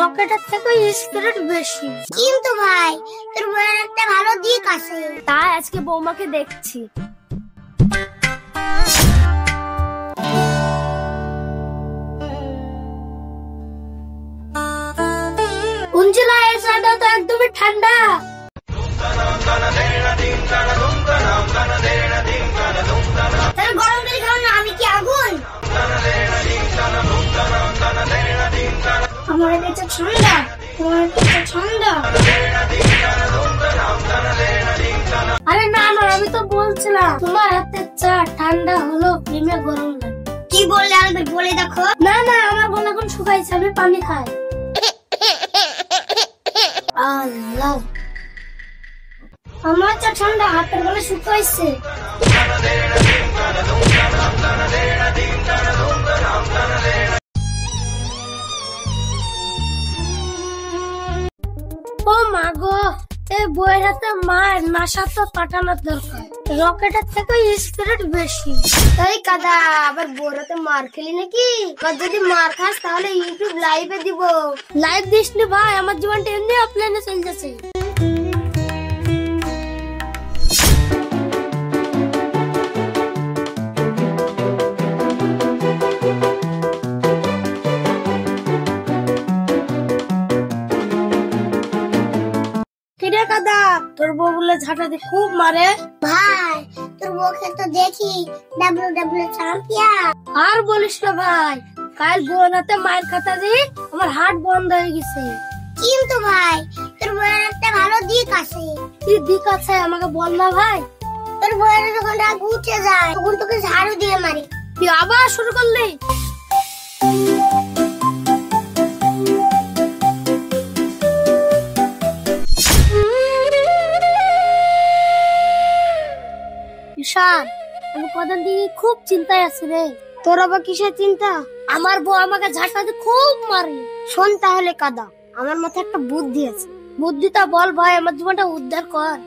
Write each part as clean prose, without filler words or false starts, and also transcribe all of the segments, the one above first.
রকেটের থেকে স্পিরিট বেশি। কিন্তু ভাই তোর বউয়ের একটা ভালো দিক আছে, তাই আজকে বৌমাকে দেখছি। উঞ্জিলা এই চাটা তো একদমই ঠান্ডা। তাহলে গরম করে খাও না, আমি কি আগুন? আমার কাছে ঠান্ডা, তোমার কাছে ঠান্ডা। আরে না না, আমি তো বলছিলাম তোমার হাতের চা ঠান্ডা হলো প্রেমে গরম লাগে। কি বললে আরেকবার বলে দেখো। না না, আমার গলা এখন শুকাইছে, আমি পানি খাই। আল্লাহ, আমার চা ঠান্ডা, হাতের গলা শুকাইছে। ও মা গো, এই বইয়ের হাতে মায়ের নাশা তো পাঠানোর দরকার। রকেটের থেকে স্পিরিট বেশি। তাই কাদা, আবার বউয়ের হাতে মার খেলি নাকি? আর যদি মার খাস তাহলে ইউটিউব লাইভে দিব। লাইভ দিস নি ভাই, আমার জীবনটা এমনি অফলাইনে চলতেছে। কাদা, তোর বউ বলে ঝাঁটাতে খুব মারে। ভাই তোর বউকে তো দেখি ডাব্লিউডাব্লিউ চ্যাম্পিয়ন। আর বলিস না ভাই, কাল বোনাতে মায়ের খাতা দিয়ে আমার হার্ট বন্ধ হয়ে গেছে। কিন্তু ভাই তোর বউয়ের একটা ভালো দিক আছে। কি দিক আছে আমাকে বল না ভাই। তোর বউয়ের যখন রাগ উঠে যায় তখন তোকে ঝাড়ু দিয়ে মারি। তুই আবার শুরু করলি। আমি কদিন দিয়ে খুব চিন্তায় আছি রে। তোর আবার কিসের চিন্তা? আমার বউ আমাকে ঝাঁটাতে খুব মারে। শোন তাহলে কাদা, আমার মাথায় একটা বুদ্ধি আছে। বুদ্ধিটা বল ভাই, আমার জীবনটা উদ্ধার কর।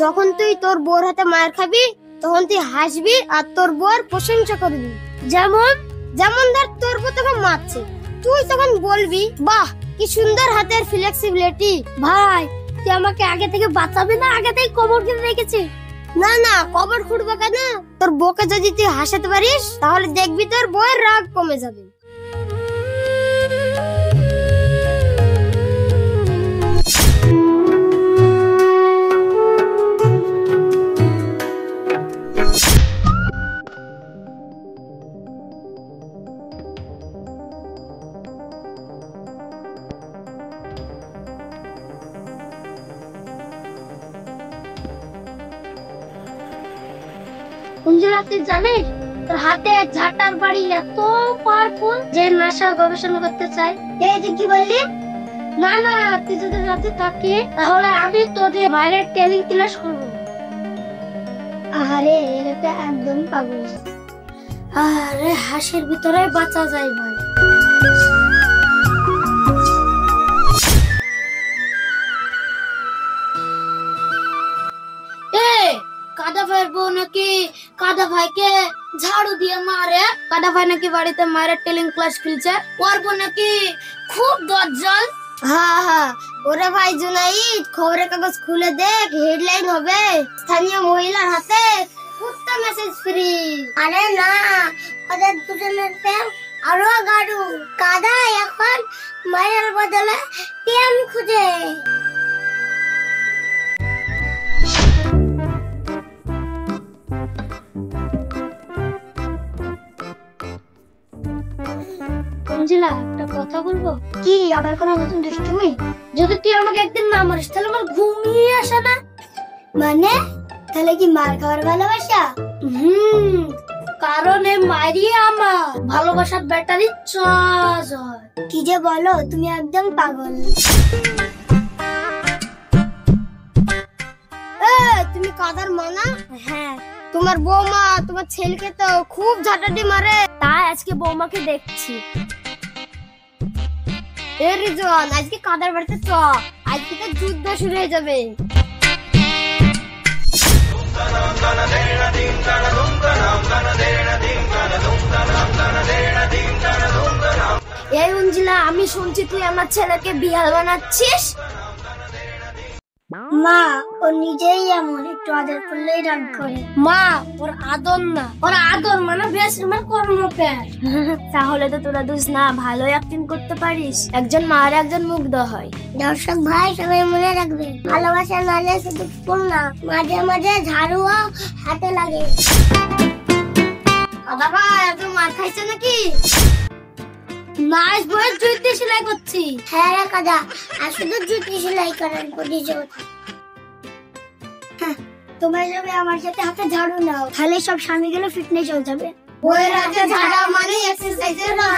যখন তুই তোর বউর হাতে মায়ের খাবি তখন তুই হাসবি আর তোর বউর প্রশংসা করবি। যেমন যেমন ধর তোর বউ তোকে মারছে, তুই তখন বলবি বাহ কি সুন্দর হাতের ফ্লেক্সিবিলিটি। ভাই তুই আমাকে আগে থেকে বাঁচাবি না আগে থেকে কবর কিনে রেখেছিস? না না, কবর খুঁড়বো কেন? তোর বউকে যদি তুই হাসাতে পারিস তাহলে দেখবি তোর বউয়ের রাগ কমে যাবে। তুই জানিস তোর হাতে ঝাঁটার বাড়ি এত পাওয়ারফুল যে নাসা গবেষণা করতে চাই। এই যে কি বললি? না না, তুই যদি রাতে থাকে তাহলে আমি তোদের বাইরের টেলিং ক্লাস করবো। আরে এটা একদম পাগল। আরে হাসির ভিতরে বাঁচা যায় ভাই। কাদা ভাইয়ের বউ নাকি কাদা ভাইকে ঝাড়ু দিয়ে মারে। কাদা ভাই নাকি বাড়িতে মায়ের টেলিং ক্লাস খেলছে। ওর বউ নাকি খুব দজ্জাল। হ্যাঁ হ্যাঁ, ওরে ভাই জুনাইদ, খবরের কাগজ খুলে দেখ, হেডলাইন হবে স্থানীয় মহিলার হাতে কুত্তা মেসেজ ফ্রি। আরে না, ওদের দুজনের প্রেম আরো গাঢ়। কাদা এখন মায়ের বদলে প্রেম খুঁজে। একটা কথা বলবো কি? আবার কোনো নতুন দুষ্টুমি? যদি তুই আমাকে একদিন না মারিস তাহলে আমার ঘুমিয়ে আসে না। মানে তাহলে কি মার খাওয়ার ভালোবাসা? কারণ মারিয়ে আমার ভালোবাসার ব্যাটারি চার্জ হয়। কি যে বলো, তুমি একদম পাগল। তুমি কাদার মানা? হ্যাঁ, তোমার বৌমা তোমার ছেলেকে তো খুব ঝাঁটাটি মারে। তাই আজকে বৌমাকে দেখছি। রিজন, আজকে কাদার বাড়িতে চ, আজকে তো যুদ্ধ শুরু হয়ে যাবে। এই বুঝলা, আমি শুনছি তুই আমার ছেলেকে বিয়াল বানাচ্ছিস। মা ও নিজেই এমন, একটু আদর করলেই রাগ করে। মা ওর আদর না, ওর আদর মানে বেশ আমার কর্মপ্যার। তাহলে তো তোরা দুস না ভালো অ্যাক্টিং করতে পারিস, একজন মা আর একজন মুগ্ধ হয়। দর্শক ভাই সবাই মনে রাখবে, ভালোবাসা নালে শুধু ফুল না, মাঝে মাঝে ঝাড়ুও হাতে লাগে। দাদা ভাই আপনি মার খাইছে নাকি? নাইস বয়ের জুতি সেলাই করছি। হ্যাঁ রে কাদা, আর শুধু জুতি সেলাই করার প্রতিযোগ। তোমার যাবে আমার সাথে হাতে ঝাড়ু নাও, তাহলে সব স্বামীগুলো ফিটনেস হয়ে যাবে। বইয়ের হাতে ঝাড়া মানে এক্সারসাইজের না।